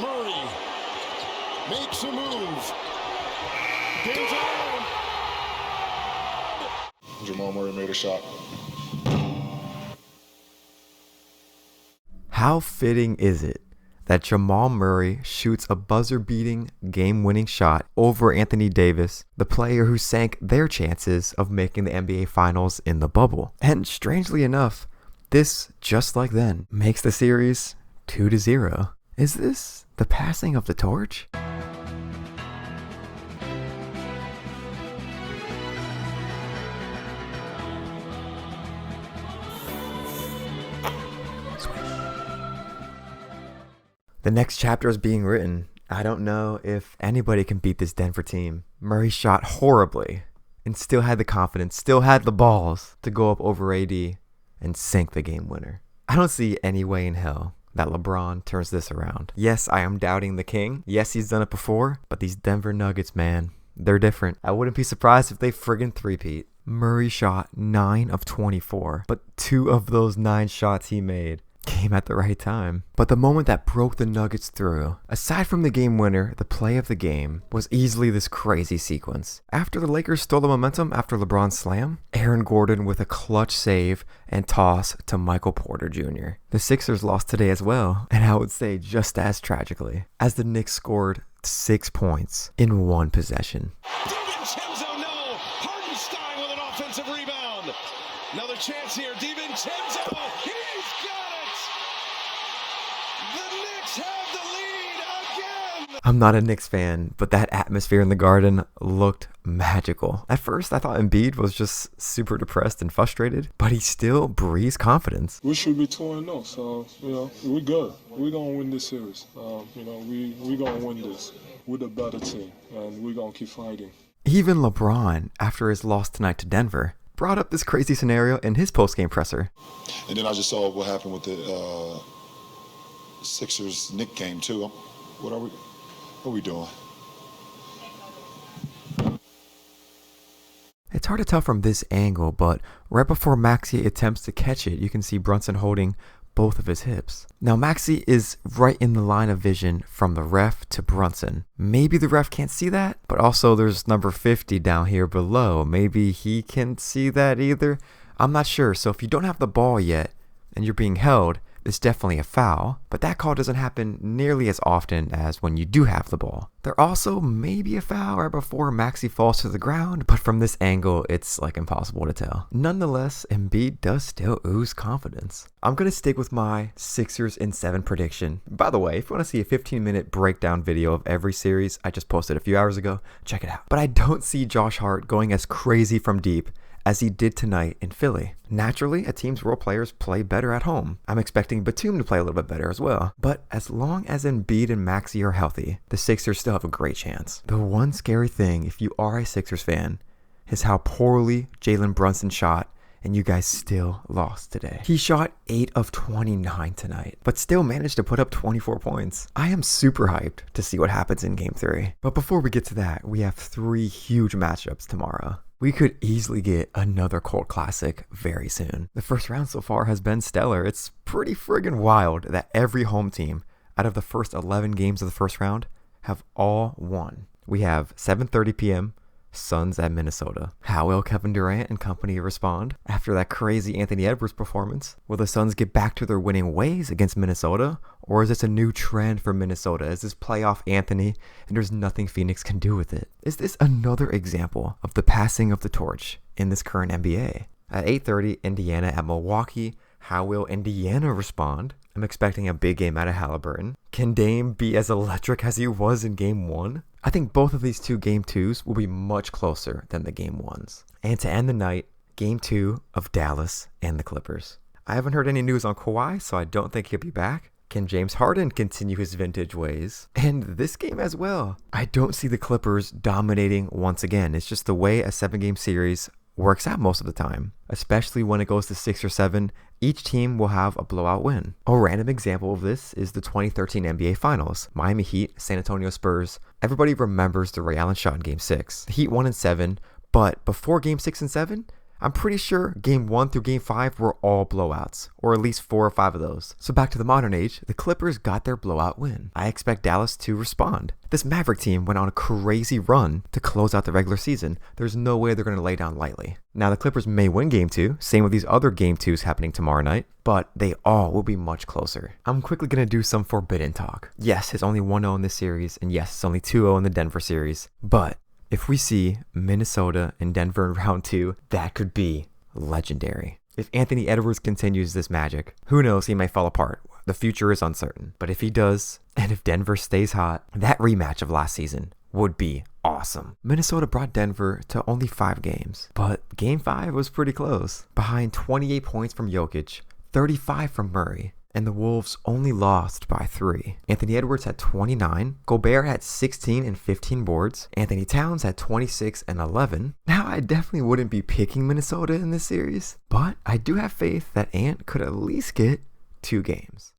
Murray makes a move. Game's on. Jamal Murray made a shot. How fitting is it that Jamal Murray shoots a buzzer-beating, game-winning shot over Anthony Davis, the player who sank their chances of making the NBA Finals in the bubble? And strangely enough, this, just like then, makes the series 2-0. Is this the passing of the torch? The next chapter is being written. I don't know if anybody can beat this Denver team. Murray shot horribly and still had the confidence, still had the balls to go up over AD and sink the game winner. I don't see any way in hell that LeBron turns this around. Yes, I am doubting the king. Yes, he's done it before, but these Denver Nuggets, man, they're different. I wouldn't be surprised if they friggin' three-peat. Murray shot 9 of 24, but 2 of those 9 shots he made came at the right time. But the moment that broke the Nuggets through, aside from the game winner, the play of the game was easily this crazy sequence. After the Lakers stole the momentum after LeBron's slam, Aaron Gordon with a clutch save and toss to Michael Porter Jr. The Sixers lost today as well, and I would say just as tragically, as the Knicks scored 6 points in one possession. DiVincenzo, no. Hardenstein with an offensive rebound. Another chance here. DiVincenzo, he's got it. The Knicks have the lead again. I'm not a Knicks fan, but that atmosphere in the Garden looked magical. At first, I thought Embiid was just super depressed and frustrated, but he still breathes confidence. We should be 2-0, so, we're good. We're going to win this series. We're going to win this. We're the better team, and we're going to keep fighting. Even LeBron, after his loss tonight to Denver, brought up this crazy scenario in his post-game presser. And then I just saw what happened with the Sixers-Knicks game, too. What are we doing? It's hard to tell from this angle, but right before Maxey attempts to catch it, you can see Brunson holding both of his hips. Now Maxey is right in the line of vision from the ref to Brunson. Maybe the ref can't see that, but also there's number 50 down here below. Maybe he can see that either. I'm not sure. So if you don't have the ball yet and you're being held, it's definitely a foul, but that call doesn't happen nearly as often as when you do have the ball. There also may be a foul right before Maxey falls to the ground, but from this angle, it's like impossible to tell. Nonetheless, Embiid does still ooze confidence. I'm going to stick with my Sixers in 7 prediction. By the way, if you want to see a 15-minute breakdown video of every series I just posted a few hours ago, check it out. But I don't see Josh Hart going as crazy from deep as he did tonight in Philly. Naturally, a team's role players play better at home. I'm expecting Batum to play a little bit better as well. But as long as Embiid and Maxey are healthy, the Sixers still have a great chance. The one scary thing, if you are a Sixers fan, is how poorly Jalen Brunson shot, and you guys still lost today. He shot 8 of 29 tonight, but still managed to put up 24 points. I am super hyped to see what happens in Game 3. But before we get to that, we have 3 huge matchups tomorrow. We could easily get another cult classic very soon. The first round so far has been stellar. It's pretty friggin' wild that every home team out of the first 11 games of the first round have all won. We have 7:30 p.m. Suns at Minnesota. How will Kevin Durant and company respond after that crazy Anthony Edwards performance? Will the Suns get back to their winning ways against Minnesota? Or is this a new trend for Minnesota? Is this playoff Anthony and there's nothing Phoenix can do with it? Is this another example of the passing of the torch in this current NBA? At 8:30, Indiana at Milwaukee. How will Indiana respond? I'm expecting a big game out of Halliburton. Can Dame be as electric as he was in Game 1? I think both of these 2 Game 2s will be much closer than the Game 1s. And to end the night, Game 2 of Dallas and the Clippers. I haven't heard any news on Kawhi, so I don't think he'll be back. Can James Harden continue his vintage ways? And this game as well. I don't see the Clippers dominating once again. It's just the way a 7-game series works out most of the time, especially when it goes to 6 or 7. Each team will have a blowout win. A random example of this is the 2013 NBA Finals. Miami Heat, San Antonio Spurs. Everybody remembers the Ray Allen shot in Game 6. The Heat won in 7, but before Game 6 and 7, I'm pretty sure game 1 through game 5 were all blowouts, or at least 4 or 5 of those. So back to the modern age, the Clippers got their blowout win. I expect Dallas to respond. This Maverick team went on a crazy run to close out the regular season. There's no way they're going to lay down lightly. Now the Clippers may win game 2, same with these other game 2s happening tomorrow night, but they all will be much closer. I'm quickly going to do some forbidden talk. Yes, it's only 1-0 in this series, and yes, it's only 2-0 in the Denver series, but if we see Minnesota and Denver in round 2, that could be legendary. If Anthony Edwards continues this magic, who knows, he may fall apart. The future is uncertain. But if he does, and if Denver stays hot, that rematch of last season would be awesome. Minnesota brought Denver to only 5 games, but game 5 was pretty close. Behind 28 points from Jokic, 35 from Murray, and the Wolves only lost by 3. Anthony Edwards had 29, Gobert had 16 and 15 boards, Anthony Towns had 26 and 11. Now, I definitely wouldn't be picking Minnesota in this series, but I do have faith that Ant could at least get 2 games.